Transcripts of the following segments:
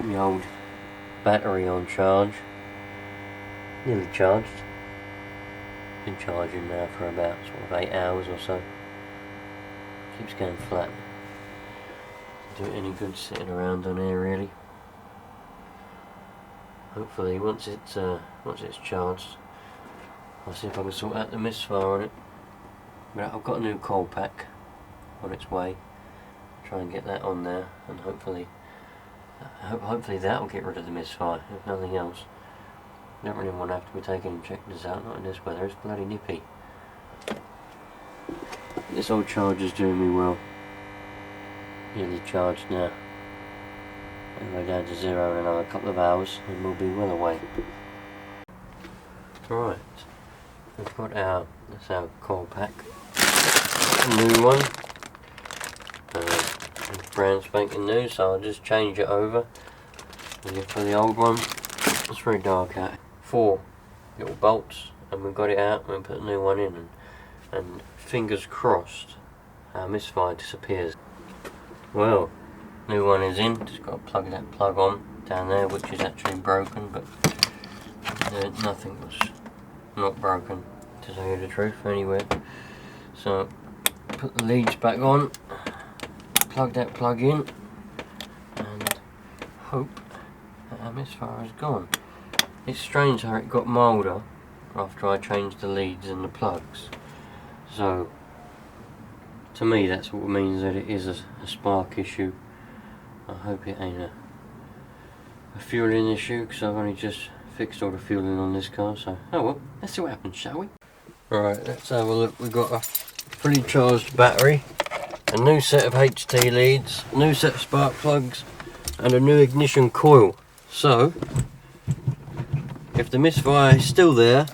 my old battery on charge. Nearly charged. Been charging now for about sort of 8 hours or so. Keeps going flat. Doesn't do it any good sitting around on here really. Hopefully once it's charged, I'll see if I can sort out the misfire on it. But I've got a new coil pack on its way. Try and get that on there, and hopefully that will get rid of the misfire, if nothing else. Don't really want to have to be taking injectors out, not in this weather. It's bloody nippy. This old charger's doing me well. Nearly charged now. I'll go down to 0 in another couple of hours and we'll be well away. Right, we've got that's our coil pack. A new one. Brand spanking new, so I'll just change it over. And for the old one, it's very dark out. 4 little bolts, and we've got it out and we put a new one in, and fingers crossed our misfire disappears. Well, new one is in, just got to plug that plug on down there, which is actually broken, but nothing was not broken, to tell you the truth, anywhere. So put the leads back on, plug that plug in, and hope that our misfire is gone. It's strange how it got milder after I changed the leads and the plugs. So to me that's what means that it is a spark issue. I hope it ain't a fueling issue, because I've only just fixed all the fueling on this car, so oh well, let's see what happens, shall we? Right, let's have a look. We've got a fully charged battery, a new set of HT leads, a new set of spark plugs, and a new ignition coil. So if the misfire is still there,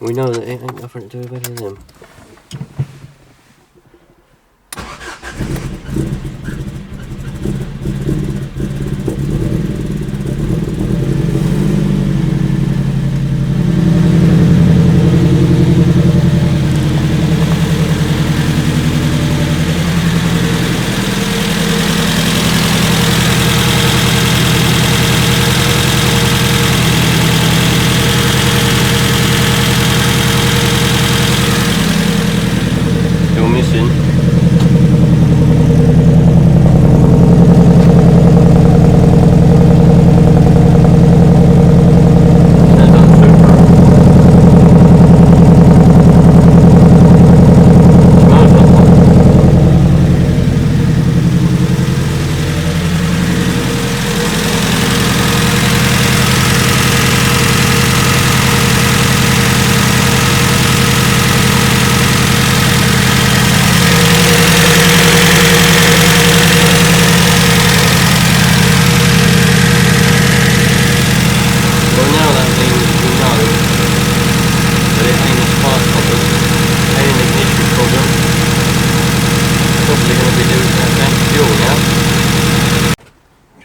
we know that it ain't nothing to do with any of them.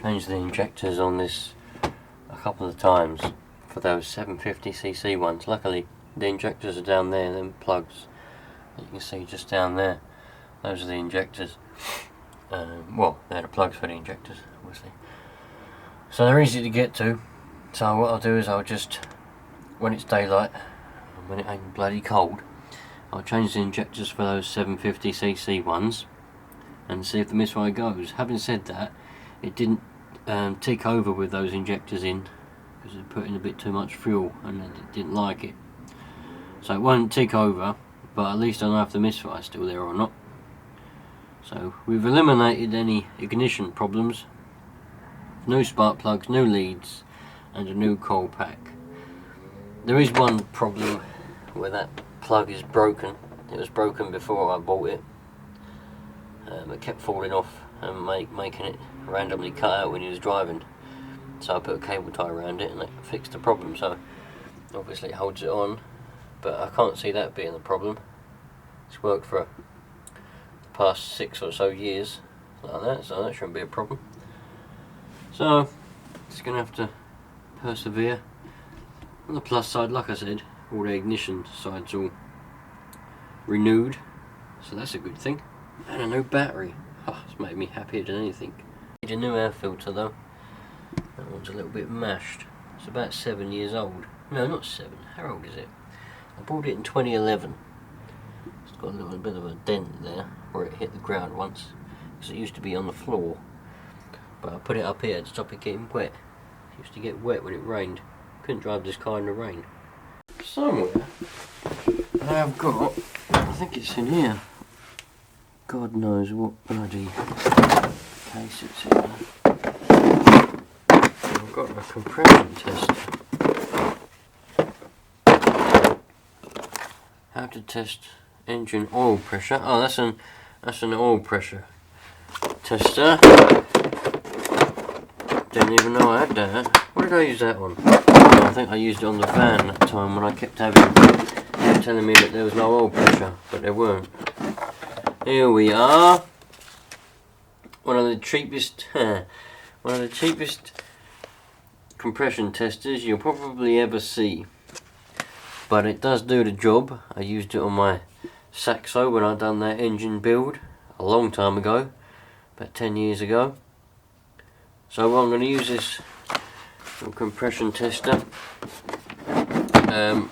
Changed the injectors on this a couple of times for those 750cc ones. Luckily the injectors are down there, them plugs that you can see just down there, those are the injectors. Well, they're the plugs for the injectors obviously, so they're easy to get to. So what I'll do is I'll just, when it's daylight and when it ain't bloody cold, I'll change the injectors for those 750cc ones and see if the misfire goes. Having said that, it didn't tick over with those injectors in, because it put in a bit too much fuel and it didn't like it. So it won't tick over, but at least I know if the misfire is still there or not. So we've eliminated any ignition problems. New spark plugs, new leads, and a new coil pack. There is one problem where that plug is broken. It was broken before I bought it. It kept falling off and making it randomly cut out when he was driving. So I put a cable tie around it and that fixed the problem. So obviously it holds it on, but I can't see that being the problem. It's worked for the past 6 or so years like that, so that shouldn't be a problem. So just gonna have to persevere. On the plus side, like I said, all the ignition sides all renewed, so that's a good thing. And a new battery. Oh, it's made me happier than anything. Need a new air filter though. That one's a little bit mashed. It's about 7 years old. No, not 7. How old is it? I bought it in 2011. It's got a little bit of a dent there where it hit the ground once, because it used to be on the floor. But I put it up here to stop it getting wet. It used to get wet when it rained. Couldn't drive this car in the rain. Somewhere I have got, I think it's in here. God knows what bloody case it's in. I've got a compression tester. How to test engine oil pressure. Oh, that's an oil pressure tester. Didn't even know I had that. What did I use that on? Oh, I think I used it on the van that time when I kept telling me that there was no oil pressure, but there weren't. Here we are. One of the cheapest compression testers you'll probably ever see. But it does do the job. I used it on my Saxo when I done that engine build a long time ago, about 10 years ago. So I'm going to use this little compression tester.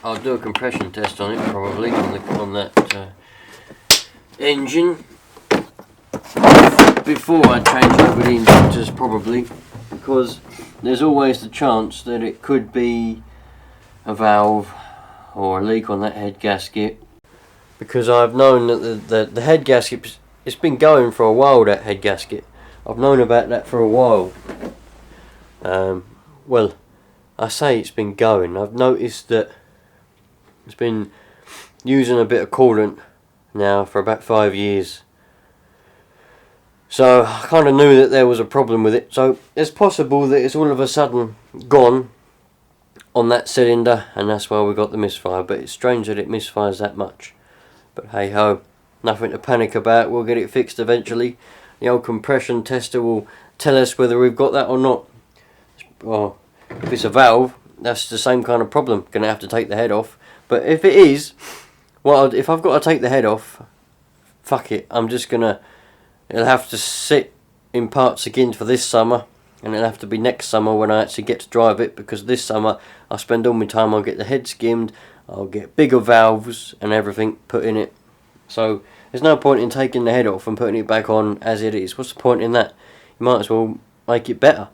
I'll do a compression test on it probably on that engine before I change over the injectors, probably, because there's always the chance that it could be a valve or a leak on that head gasket, because I've known that the head gasket, it's been going for a while, that head gasket. I've known about that for a while. Well, I say it's been going. I've noticed that it's been using a bit of coolant now for about 5 years. So I kind of knew that there was a problem with it. So it's possible that it's all of a sudden gone on that cylinder, and that's why we got the misfire. But it's strange that it misfires that much. But hey ho, nothing to panic about. We'll get it fixed eventually. The old compression tester will tell us whether we've got that or not. Well, if it's a valve, that's the same kind of problem. Gonna have to take the head off. But if it is, well, if I've got to take the head off, fuck it. I'm just gonna. It'll have to sit in parts again for this summer, and it'll have to be next summer when I actually get to drive it, because this summer I'll spend all my time. I'll get the head skimmed. I'll get bigger valves and everything put in it. So there's no point in taking the head off and putting it back on as it is. What's the point in that? You might as well make it better.